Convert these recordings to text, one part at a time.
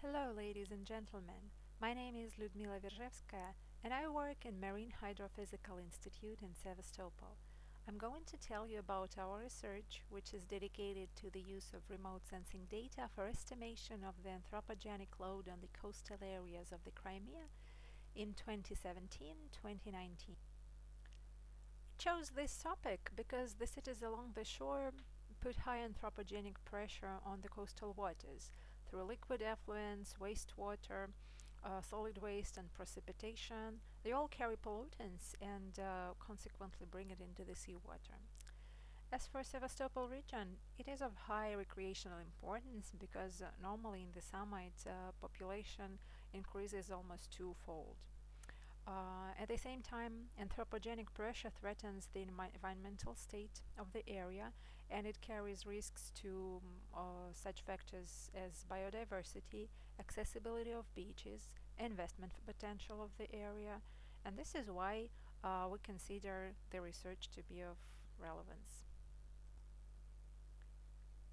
Hello, ladies and gentlemen. My name is Liudmila Verzhevskaia, and I work in Marine Hydrophysical Institute in Sevastopol. I'm going to tell you about our research, which is dedicated to the use of remote sensing data for estimation of the anthropogenic load on the coastal areas of the Crimea in 2017-2019. I chose this topic because the cities along the shore put high anthropogenic pressure on the coastal waters through liquid effluents, wastewater, solid waste, and precipitation. They all carry pollutants and consequently bring it into the seawater. As for Sevastopol region, it is of high recreational importance because normally in the summer its population increases almost twofold. At the same time, anthropogenic pressure threatens the environmental state of the area, and it carries risks to such factors as biodiversity, accessibility of beaches, investment potential of the area, and this is why we consider the research to be of relevance.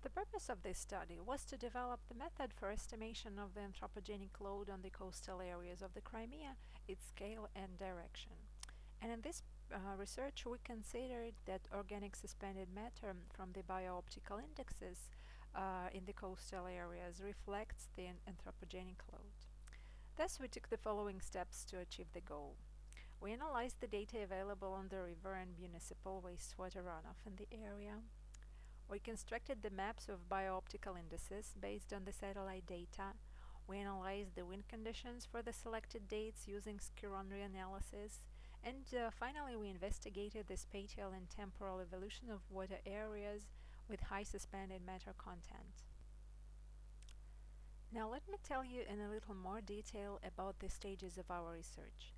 The purpose of this study was to develop the method for estimation of the anthropogenic load on the coastal areas of the Crimea, its scale and direction. And in this research we considered that organic suspended matter from the bio-optical indices in the coastal areas reflects the anthropogenic load. Thus we took the following steps to achieve the goal. We analyzed the data available on the river and municipal wastewater runoff in the area. We constructed the maps of bio-optical indices based on the satellite data. We analyzed the wind conditions for the selected dates using Chiron reanalysis. And finally, we investigated the spatial and temporal evolution of water areas with high suspended matter content. Now let me tell you in a little more detail about the stages of our research.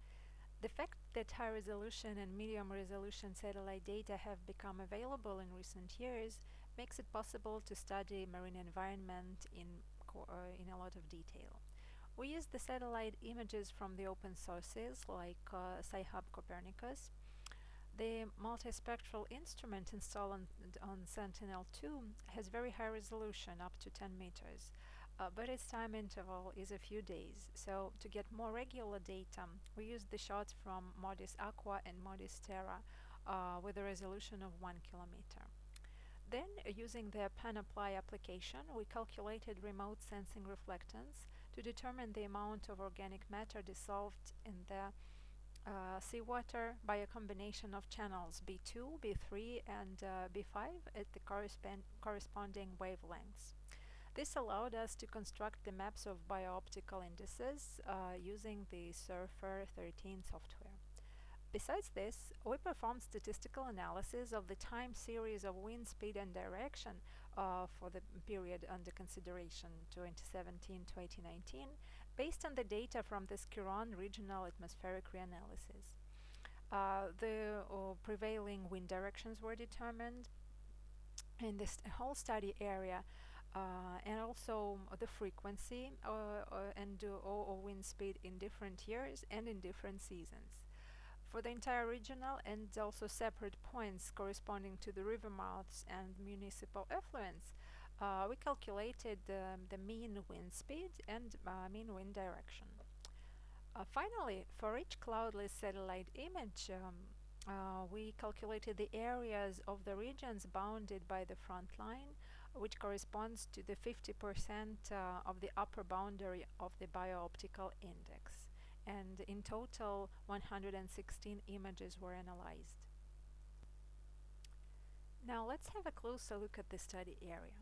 The fact that high-resolution and medium-resolution satellite data have become available in recent years makes it possible to study marine environment in a lot of detail. We use the satellite images from the open sources like Sci-Hub Copernicus. The multispectral instrument installed on Sentinel-2 has very high resolution, up to 10 meters. But its time interval is a few days, so to get more regular data, we use the shots from MODIS Aqua and MODIS Terra with a resolution of 1 kilometer. Then, using the pan-apply application, we calculated remote sensing reflectance to determine the amount of organic matter dissolved in the seawater by a combination of channels B2, B3, and B5 at the corresponding wavelengths. This allowed us to construct the maps of bio-optical indices using the Surfer 13 software. Besides this, we performed statistical analysis of the time series of wind speed and direction for the period under consideration 2017-2019 based on the data from the Chiron regional atmospheric reanalysis. The prevailing wind directions were determined in this whole study area, and also the frequency and wind speed in different years and in different seasons. For the entire regional and also separate points corresponding to the river mouths and municipal effluents, we calculated the mean wind speed and mean wind direction. Finally, for each cloudless satellite image, we calculated the areas of the regions bounded by the front line, which corresponds to the 50% of the upper boundary of the bio-optical index. And in total, 116 images were analyzed. Now let's have a closer look at the study area.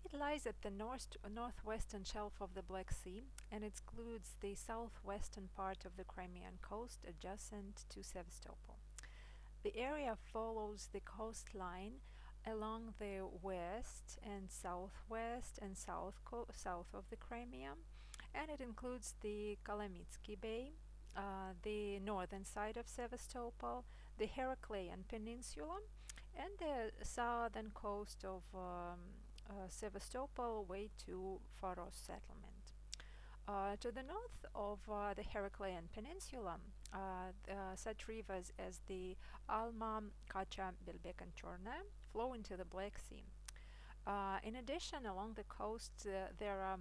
It lies at the northwestern shelf of the Black Sea and excludes the southwestern part of the Crimean coast adjacent to Sevastopol. The area follows the coastline along the west and southwest and south of the Crimea, and it includes the Kalamitsky Bay, the northern side of Sevastopol, the Heraclean Peninsula, and the southern coast of Sevastopol way to Faros settlement. To the north of the Heraclean Peninsula, such rivers as the Alma, Kacha, Belbek, and Chorna flow into the Black Sea. In addition, along the coast there are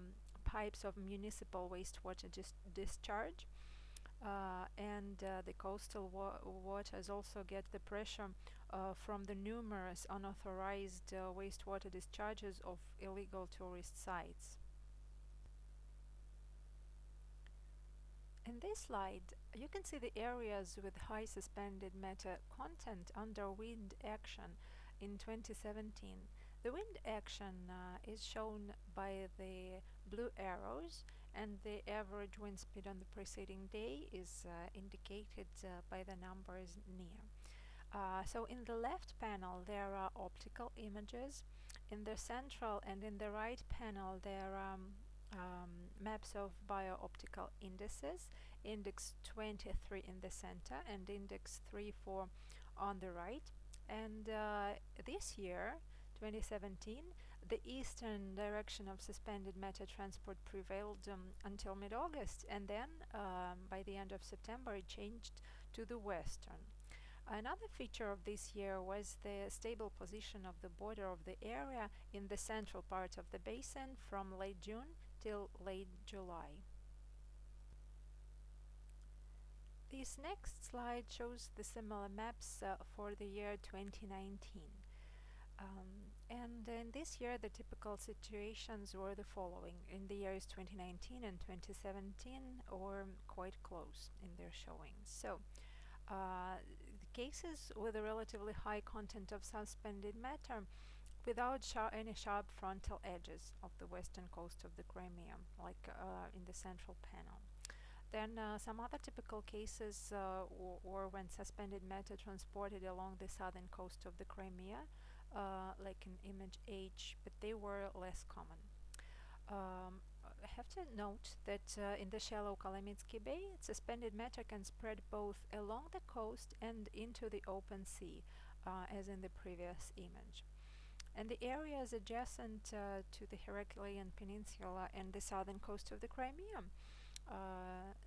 pipes of municipal wastewater discharge. And the coastal waters also get the pressure from the numerous unauthorized wastewater discharges of illegal tourist sites. In this slide, you can see the areas with high suspended matter content under wind action in 2017. The wind action is shown by the blue arrows, and the average wind speed on the preceding day is indicated by the numbers near. So in the left panel there are optical images. In the central and in the right panel there are maps of bio-optical indices, index 23 in the center and index 34 on the right. And this year, 2017, the eastern direction of suspended matter transport prevailed until mid-August, and then by the end of September it changed to the western. Another feature of this year was the stable position of the border of the area in the central part of the basin from late June till late July. This next slide shows the similar maps for the year 2019. And in this year the typical situations were the following. In the years 2019 and 2017 were quite close in their showings. So cases with a relatively high content of suspended matter without any sharp frontal edges of the western coast of the Crimea, like in the central panel. Then some other typical cases were when suspended matter transported along the southern coast of the Crimea, like in image H, but they were less common. I have to note that in the shallow Kalamitsky Bay, suspended matter can spread both along the coast and into the open sea, as in the previous image. And the areas adjacent to the Heraclean Peninsula and the southern coast of the Crimea,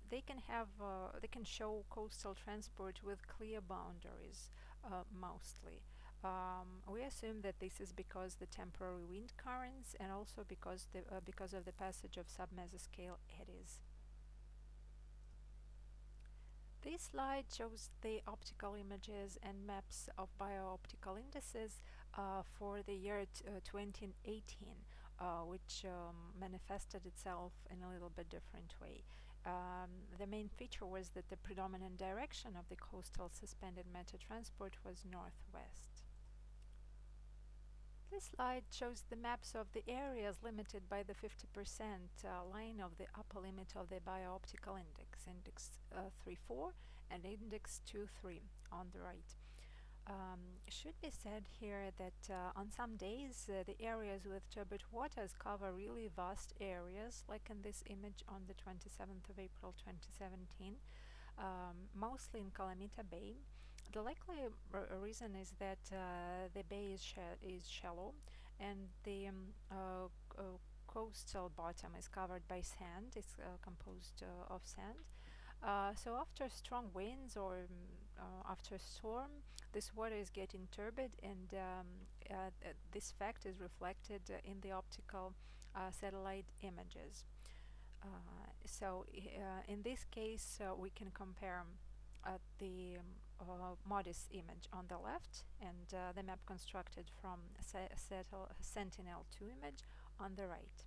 they can show coastal transport with clear boundaries, mostly. We assume that this is because the temporary wind currents and also because of the passage of submesoscale eddies. This slide shows the optical images and maps of bio-optical indices for the year 2018, which manifested itself in a little bit different way. The main feature was that the predominant direction of the coastal suspended matter transport was northwest. This slide shows the maps of the areas limited by the 50% line of the upper limit of the bio-optical index, index 3.4 and index 2.3 on the right. Should be said here that on some days the areas with turbid waters cover really vast areas, like in this image on the 27th of April 2017, mostly in Calamita Bay. The likely reason is that the bay is shallow and the coastal bottom is covered by sand. It's composed of sand. So after strong winds or after a storm, this water is getting turbid, and this fact is reflected in the optical satellite images. So in this case, we can compare the MODIS image on the left and the map constructed from Sentinel-2 image on the right.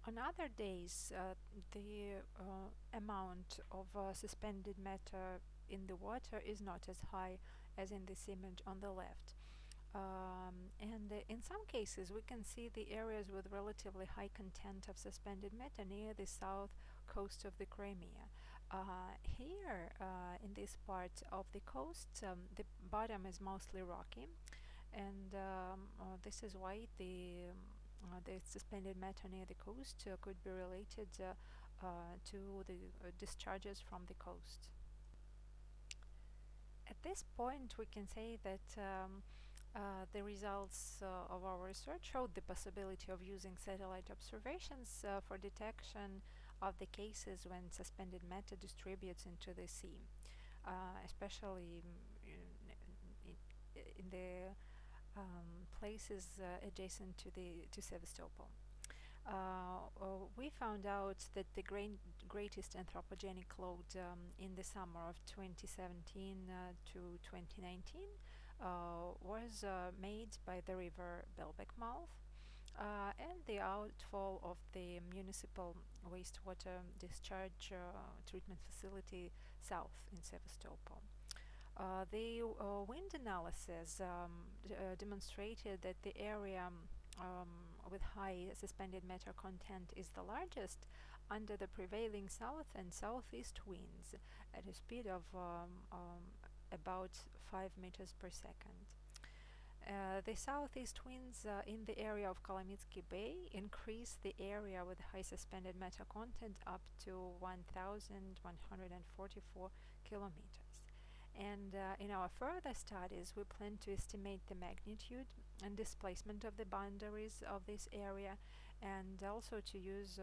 On other days, the amount of suspended matter in the water is not as high as in this image on the left. And in some cases we can see the areas with relatively high content of suspended matter near the south coast of the Crimea. Here, in this part of the coast, the bottom is mostly rocky, and this is why the suspended matter near the coast could be related to the discharges from the coast. At this point, we can say that the results of our research showed the possibility of using satellite observations for detection of the cases when suspended matter distributes into the sea, especially in the places adjacent to Sevastopol. We found out that the greatest anthropogenic load in the summer of 2017 to 2019 was made by the river Belbek mouth and the outfall of the municipal wastewater discharge treatment facility south in Sevastopol. The wind analysis demonstrated that the area with high suspended matter content is the largest under the prevailing south and southeast winds at a speed of about 5 meters per second. The southeast winds in the area of Kolomitsky Bay increase the area with high suspended matter content up to 1,144 kilometers. And in our further studies, we plan to estimate the magnitude and displacement of the boundaries of this area, and also to use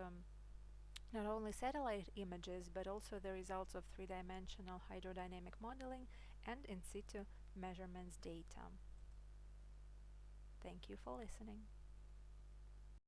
not only satellite images but also the results of three-dimensional hydrodynamic modeling and in situ measurements data. Thank you for listening.